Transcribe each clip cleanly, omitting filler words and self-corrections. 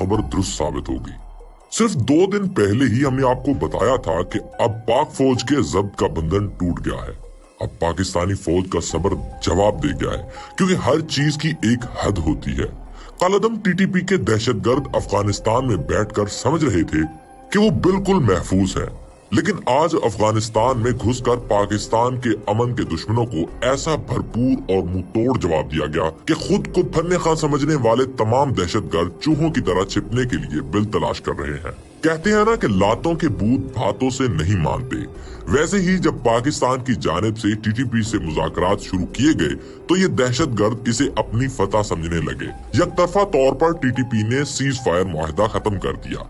खबर दुरुस्त साबित होगी। सिर्फ 2 दिन पहले ही हमने आपको बताया था कि अब पाक फौज के जब्त का बंधन टूट गया है। अब पाकिस्तानी फौज का सब्र जवाब दे गया है, क्योंकि हर चीज की एक हद होती है। कालादम टीटीपी के दहशतगर्द अफगानिस्तान में बैठकर समझ रहे थे कि वो बिल्कुल महफूज है, लेकिन आज अफगानिस्तान में घुसकर पाकिस्तान के अमन के दुश्मनों को ऐसा भरपूर और मुंहतोड़ जवाब दिया गया कि खुद को फन्ने खां समझने वाले तमाम दहशतगर्द चूहों की तरह छिपने के लिए बिल तलाश कर रहे हैं। कहते हैं ना कि लातों के भूत भातों से नहीं मानते। वैसे ही जब पाकिस्तान की जानिब से टीटीपी से मुज़ाकरात शुरू किए गए तो ये दहशतगर्द इसे अपनी फतह समझने लगे। यकतरफा तौर पर टीटीपी ने सीज फायर मुआहिदा खत्म कर दिया,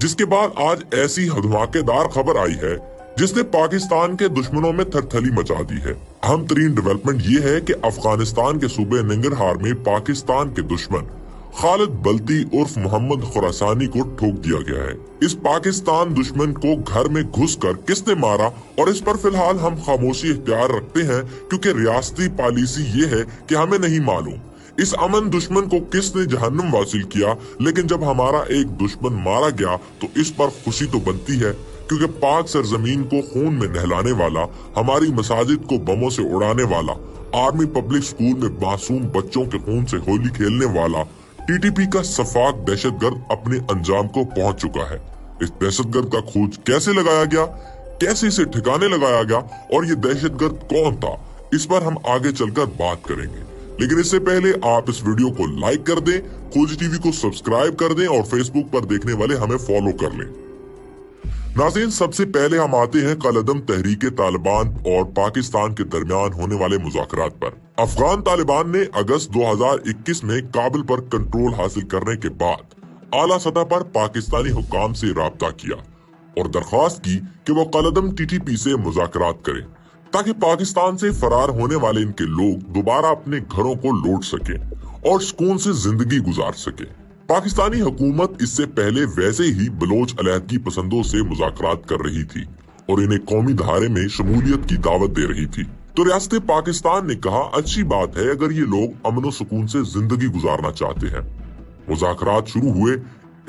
जिसके बाद आज ऐसी धमाकेदार खबर आई है जिसने पाकिस्तान के दुश्मनों में थरथली मचा दी है। अहम तरीन डेवलपमेंट ये है कि अफगानिस्तान के सूबे नंगरहार में पाकिस्तान के दुश्मन खालिद बल्ती उर्फ मोहम्मद खुरासानी को ठोक दिया गया है। इस पाकिस्तान दुश्मन को घर में घुसकर किसने मारा और इस पर फिलहाल हम खामोशी इख्तियार रखते हैं, क्योंकि रियासती पॉलिसी ये है कि हमें नहीं मालूम इस अमन दुश्मन को किसने जहन्नुम वासिल किया। लेकिन जब हमारा एक दुश्मन मारा गया तो इस पर खुशी तो बनती है, क्योंकि पाक सरजमीन को खून में नहलाने वाला, हमारी मसाजिद को बमों से उड़ाने वाला, आर्मी पब्लिक स्कूल में मासूम बच्चों के खून से होली खेलने वाला टीटीपी का सफाक दहशतगर्द अपने अंजाम को पहुंच चुका है। इस दहशतगर्द का खोज कैसे लगाया गया, कैसे इसे ठिकाने लगाया गया और ये दहशतगर्द कौन था, इस पर हम आगे चलकर बात करेंगे। लेकिन इससे पहले आप इस वीडियो को लाइक कर दें, खोजी टीवी को सब्सक्राइब कर दें और फेसबुक पर देखने वाले हमें फॉलो कर लें। नाज़रीन, सबसे पहले हम आते हैं कालादम तहरीक तालिबान और पाकिस्तान के दरमियान होने वाले मुज़ाकरात पर। अफगान तालिबान ने अगस्त 2021 में काबुल पर कंट्रोल हासिल करने के बाद आला सतह पर पाकिस्तानी हुक्काम से राब्ता किया और दरख्वास्त की कि वो कालादम टीटीपी से मुज़ाकरात करें, ताकि पाकिस्तान से फरार होने वाले इनके लोग दोबारा अपने घरों को लौट सके और सुकून से जिंदगी गुजार सके। पाकिस्तानी हुकूमत इससे पहले वैसे ही बलोच अलहदगी पसंदों से मुज़ाकरात कर रही थी और इन्हें कौमी धारे में शमूलियत की दावत दे रही थी। तो रियासत पाकिस्तान ने कहा, अच्छी बात है अगर ये लोग अमन व सुकून से जिंदगी गुजारना चाहते हैं। मुज़ाकरात शुरू हुए।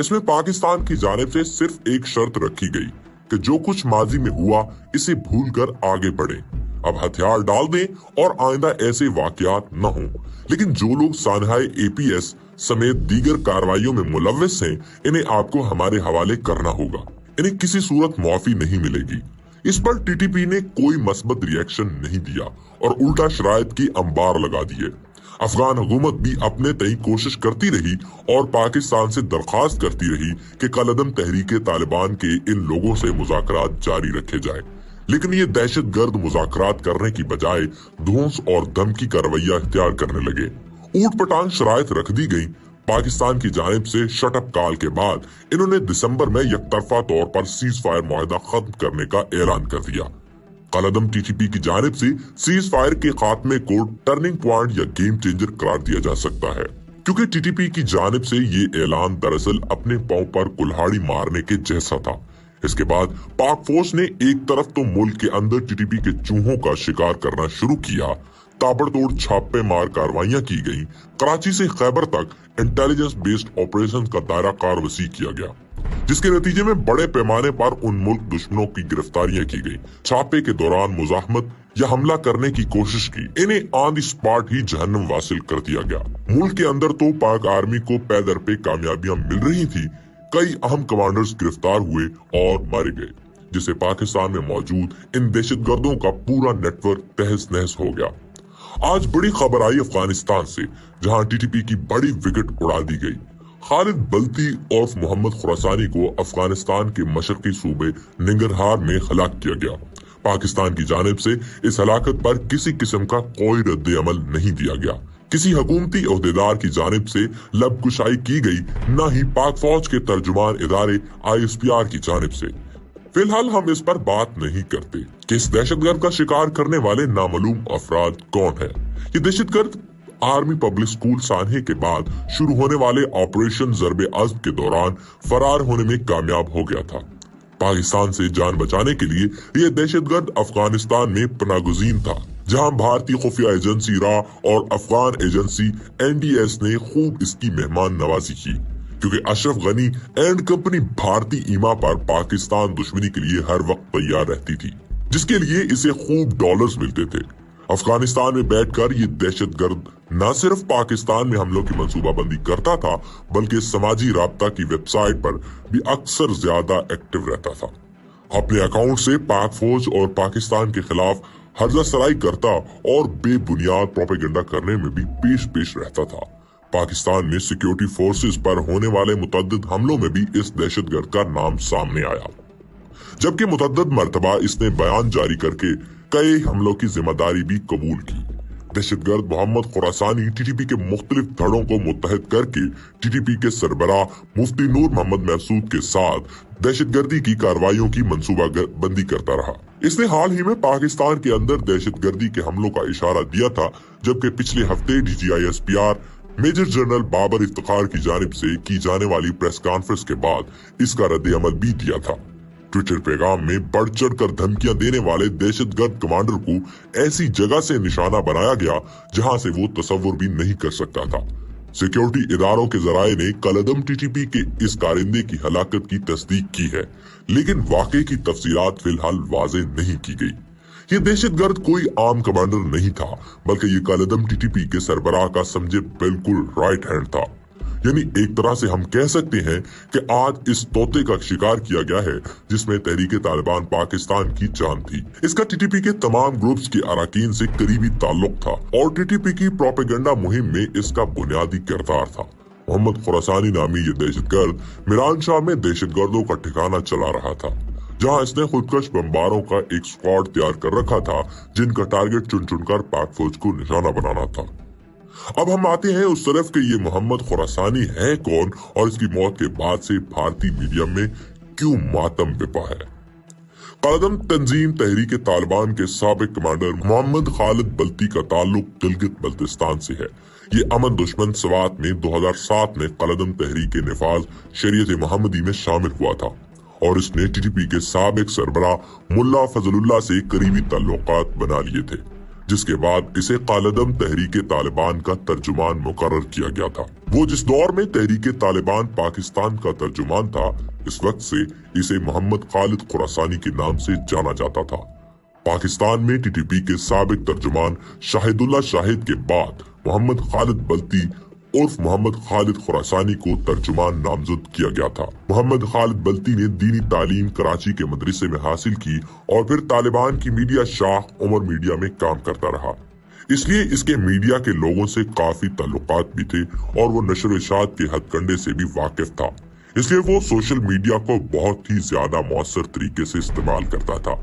इसमें पाकिस्तान की जानिब से सिर्फ एक शर्त रखी गई कि जो कुछ माजी में हुआ इसे भूलकर आगे बढ़े, अब हथियार डाल दें और आइंदा ऐसे वाकयात न हों। लेकिन जो लोग सानहाए एपीएस समेत दीगर कार्रवाइयों में मुलव्विस हैं, इन्हें आपको हमारे हवाले करना होगा, इन्हें किसी सूरत मुआफी नहीं मिलेगी। इस पर टीटीपी ने कोई मस्बत रिएक्शन नहीं दिया और उल्टा शराइत की अंबार लगा दिए। अफगान हुकूमत भी अपने तय कोशिश करती रही और पाकिस्तान से दरख्वास्त करती रही कि कालादम तहरीक तालिबान के इन लोगों से मुज़ाकरात जारी रखे जाए। लेकिन ये दहशतगर्द मुज़ाकरात करने की बजाय धौंस और धमकी का रवैया इख्तियार करने लगे। ऊट पटांग शराइत रख दी गई। पाकिस्तान की जानिब से शटअप काल के बाद इन्होंने दिसंबर में यकतरफा तौर पर सीज फायर मुआहिदा खत्म करने का ऐलान कर दिया। कालादम टीटीपी की जानिब से सीज फायर के खात्मे को टर्निंग पॉइंट या गेम चेंजर करार दिया जा सकता है, क्योंकि टीटीपी की जानिब से ये ऐलान दरअसल अपने पांव पर कुल्हाड़ी मारने के जैसा था। इसके बाद पाक फौज ने एक तरफ तो मुल्क के अंदर टीटीपी के चूहों का शिकार करना शुरू किया, ताबड़तोड़ छापे मार कार्रवाइयां की गई। कराची से खैबर तक इंटेलिजेंस बेस्ड ऑपरेशन का दायरा कार वसी किया गया, जिसके नतीजे में बड़े पैमाने पर उन मुल्क दुश्मनों की गिरफ्तारियां की गई। छापे के दौरान मुजाहमत या हमला करने की कोशिश की, इन्हें ऑन द स्पॉट ही जहन्नुम वासिल कर दिया गया। मुल्क के अंदर तो पाक आर्मी को पैदर पे कामयाबियां मिल रही थी। कई अहम कमांडर्स गिरफ्तार हुए और मारे गए, जिससे पाकिस्तान में मौजूद इन दहशतगर्दों का पूरा नेटवर्क तहस नहस हो गया। आज बड़ी खबर आई अफगानिस्तान से, जहां टीटीपी की बड़ी विकेट उड़ा दी गई। खालिद बल्ती और मोहम्मद खुरासानी को अफगानिस्तान के मशरकी सूबे निंगरहार में हलाक किया गया। पाकिस्तान की जानिब से इस हलाकत पर किसी किस्म का कोई रद्द अमल नहीं दिया गया। किसी हुकूमती ओहदेदार की जानिब से लबकुशाई की गई, न ही पाक फौज के तर्जुमान इदारे ISPR की जानिब से। फिलहाल हम इस पर बात नहीं करते कि इस दहशतगर्द का शिकार करने वाले नामालूम अफराद कौन है। ये दहशतगर्द आर्मी पब्लिक स्कूल सान्हे के बाद शुरू होने वाले ऑपरेशन ज़र्बे अज़्म के दौरान फरार होने में कामयाब हो गया था। पाकिस्तान से जान बचाने के लिए यह दहशतगर्द अफगानिस्तान में पनागुज़ीन था, जहां भारतीय खुफिया एजेंसी रा और अफगान एजेंसी NDS ने खूब इसकी मेहमान नवाजी की। क्योंकि अशरफ गनी एंड कंपनी भारतीय ईमा पर पाकिस्तान दुश्मनी के लिए हर वक्त तैयार रहती थी, जिसके लिए इसे खूब डॉलर्स मिलते थे। अफगानिस्तान में बैठकर ये दहशतगर्द न सिर्फ पाकिस्तान में हमलों की मंसूबाबंदी करता था, बल्कि समाजी राब्ता की वेबसाइट पर भी अक्सर ज्यादा एक्टिव रहता था। अपने अकाउंट से पाक फौज और पाकिस्तान के खिलाफ हर्जा सराई करता और बेबुनियाद प्रोपेगेंडा करने में भी पेश रहता था। पाकिस्तान में सिक्योरिटी फोर्सेस पर होने वाले मुतअद्दिद हमलों में भी इस दहशतगर्द का नाम सामने आया, जबकि मुतअद्दिद मर्तबा इसने बयान जारी करके कई हमलों की जिम्मेदारी भी कबूल की। दहशतगर्द मोहम्मद खुरासानी टीटीपी के मुख्तलिफ धड़ों को मुत्तहद करके टीटीपी के सरबराह मुफ्ती नूर मोहम्मद महसूद के साथ दहशतगर्दी की कार्रवाइयों की मंसूबा बंदी करता रहा। इसने हाल ही में पाकिस्तान के अंदर दहशतगर्दी के हमलों का इशारा दिया था, जबकि पिछले हफ्ते DGI-SPR major general Babar Iftikhar की जानिब से की जाने वाली प्रेस कॉन्फ्रेंस के बाद इसका रद्द अमल भी दिया था। ट्विटर पैगाम में बढ़ चढ़ कर धमकियां देने वाले दहशतगर्द कमांडर को ऐसी जगह से निशाना बनाया गया जहां से वो तसव्वुर भी नहीं कर सकता था। सिक्योरिटी इदारों के जराये ने कलअदम टीटीपी के इस कारिंदे की हलाकत की तस्दीक की है, लेकिन वाकई की तफसीलात फिलहाल वाज़ेह नहीं की गई। ये दहशतगर्द कोई आम कमांडर नहीं था, बल्कि ये कलअदम टीटीपी के सरबराह का समझे बिल्कुल राइट हैंड था। यानी एक तरह से हम कह सकते हैं कि आज इस तोते का शिकार किया गया है जिसमें तहरीके तालिबान पाकिस्तान की जान थी। इसका टीटीपी के तमाम ग्रुप्स के अरकान से करीबी ताल्लुक था और टीटीपी की प्रोपेगेंडा मुहिम में इसका बुनियादी किरदार था। मोहम्मद खुरासानी नामी ये दहशतगर्द मिरान शाह में दहशतगर्दों का ठिकाना चला रहा था, जहां इसने खुदकश बमबारों का एक स्क्वाड तैयार कर रखा था जिनका टारगेट चुन चुनकर पाक फौज को निशाना बनाना था। अब हम आते हैं उस तरफ कि ये मोहम्मद खुरासानी है कौन और इसकी मौत के बाद से भारतीय मीडिया में क्यों मातम बिपा है। कलअदम तंजीम तहरीके तालिबान के साबिक कमांडर मोहम्मद खालिद बल्ती का ताल्लुक गिलगित बल्तिस्तान से है। ये अमन दुश्मन सवात में 2007 में कलअदम तहरीके निफाज शरीयत मोहम्मदी में शामिल हुआ था और इसने टीटीपी के साबिक सरबराह मुल्ला फजलुल्लाह से करीबी ताल्लुकात बना लिए थे, जिसके बाद इसे कलअदम तहरीके तालिबान का तर्जुमान मुकर्रर किया गया था। वो जिस दौर में तहरीके तालिबान पाकिस्तान का तर्जुमान था, इस वक्त से इसे मोहम्मद खालिद खुरासानी के नाम से जाना जाता था। पाकिस्तान में टीटीपी के साबिक तर्जुमान शाहिदुल्लाह शाहिद के बाद मोहम्मद खालिद बल्ती उर्फ मोहम्मद खालिद खुरासानी को तर्जुमान नामजद किया गया था। मोहम्मद खालिद बल्ती ने दीनी तालीम कराची के मदरसे में हासिल की और फिर तालिबान की मीडिया शाह उमर मीडिया में काम करता रहा, इसलिए इसके मीडिया के लोगों से काफी ताल्लुकात भी थे और वो नशर व इशाअत के हथकंडे से भी वाकिफ था, इसलिए वो सोशल मीडिया को बहुत ही ज्यादा मौसर तरीके से इस्तेमाल करता था।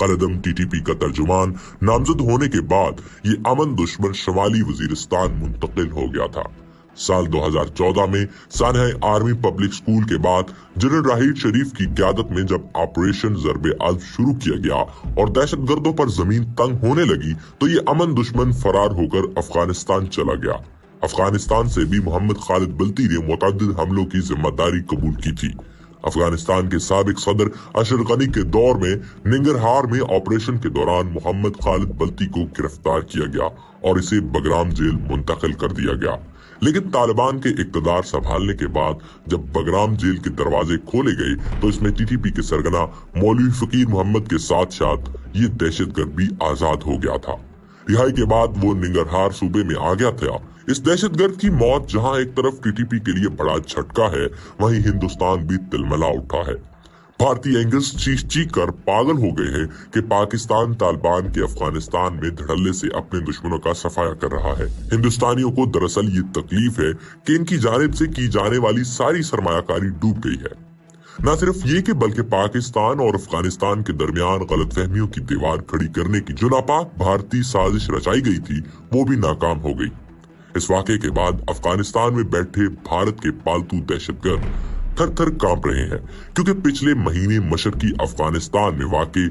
कलअदम टीटीपी का तर्जुमान नामजद होने के बाद ये अमन दुश्मन शमाली वजीरिस्तान मुंतकिल हो गया था। साल 2014 में सानहा आर्मी पब्लिक स्कूल के बाद जनरल राहील शरीफ की क़यादत में जब ऑपरेशन ज़रबे अज़्ब शुरू किया गया और दहशतगर्दों पर जमीन तंग होने लगी, तो ये अमन दुश्मन फरार होकर अफगानिस्तान चला गया। अफगानिस्तान से भी मोहम्मद खालिद बल्ती ने मुतअद्दिद हमलों की जिम्मेदारी कबूल की थी। अफगानिस्तान के साबिक सदर अशरफ गनी के दौर में निंगरहार में ऑपरेशन के दौरान मोहम्मद खालिद बल्ती को गिरफ्तार किया गया और इसे बगराम जेल मुंतकिल कर दिया गया। लेकिन तालिबान के इक़्तिदार संभालने के बाद जब बगराम जेल के दरवाजे खोले गए, तो इसमें टीटीपी के सरगना मौलवी फकीर मोहम्मद के साथ साथ ये दहशतगर्द भी आजाद हो गया था। रिहाई के बाद वो निंगरहार सूबे में आ गया था। इस दहशतगर्द की मौत जहां एक तरफ टीटीपी के लिए बड़ा झटका है, वहीं हिंदुस्तान भी तिलमिला उठा है। भारतीय एंगल्स चीख कर पागल हो गए हैं कि पाकिस्तान तालिबान के अफगानिस्तान में धड़ल्ले से अपने दुश्मनों का सफाया कर रहा है। हिंदुस्तानियों को दरअसल ये तकलीफ है कि इनकी जानिब से की जाने वाली सारी सरमायाकारी डूब गई है। न सिर्फ ये कि बल्कि पाकिस्तान और अफगानिस्तान के दरमियान गलतफहमियों की दीवार खड़ी करने की जो नापाक भारतीय साजिश रचाई गई थी, वो भी नाकाम हो गई। इस वाक़े के बाद अफगानिस्तान में बैठे भारत के पालतू दहशतगर्द थर थर कांप रहे हैं, क्योंकि पिछले महीने मशरकी अफगानिस्तान में वाक़े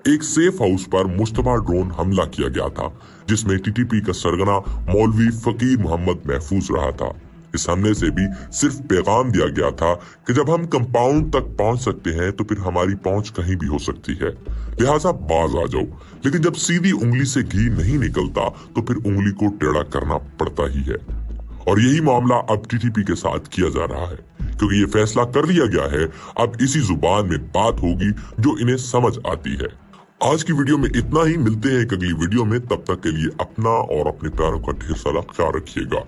एक सेफ हाउस पर मुश्तबा ड्रोन हमला किया गया था, जिसमें टीटीपी का सरगना मौलवी फकीर मोहम्मद महफूज रहा था। इस हमले से भी सिर्फ पैगाम दिया गया था कि जब हम कंपाउंड तक पहुंच सकते हैं तो फिर हमारी पहुंच कहीं भी हो सकती है, लिहाजा बाज आ जाओ। लेकिन जब सीधी उंगली से घी नहीं निकलता तो फिर उंगली को टेढ़ा करना पड़ता ही है। और यही मामला अब टीटीपी के साथ किया जा रहा है, क्योंकि ये फैसला कर लिया गया है। अब इसी जुबान में बात होगी जो इन्हें समझ आती है। आज की वीडियो में इतना ही, मिलते हैं एक अगली वीडियो में। तब तक के लिए अपना और अपने प्यारों का ढेर सारा ख्याल रखिएगा।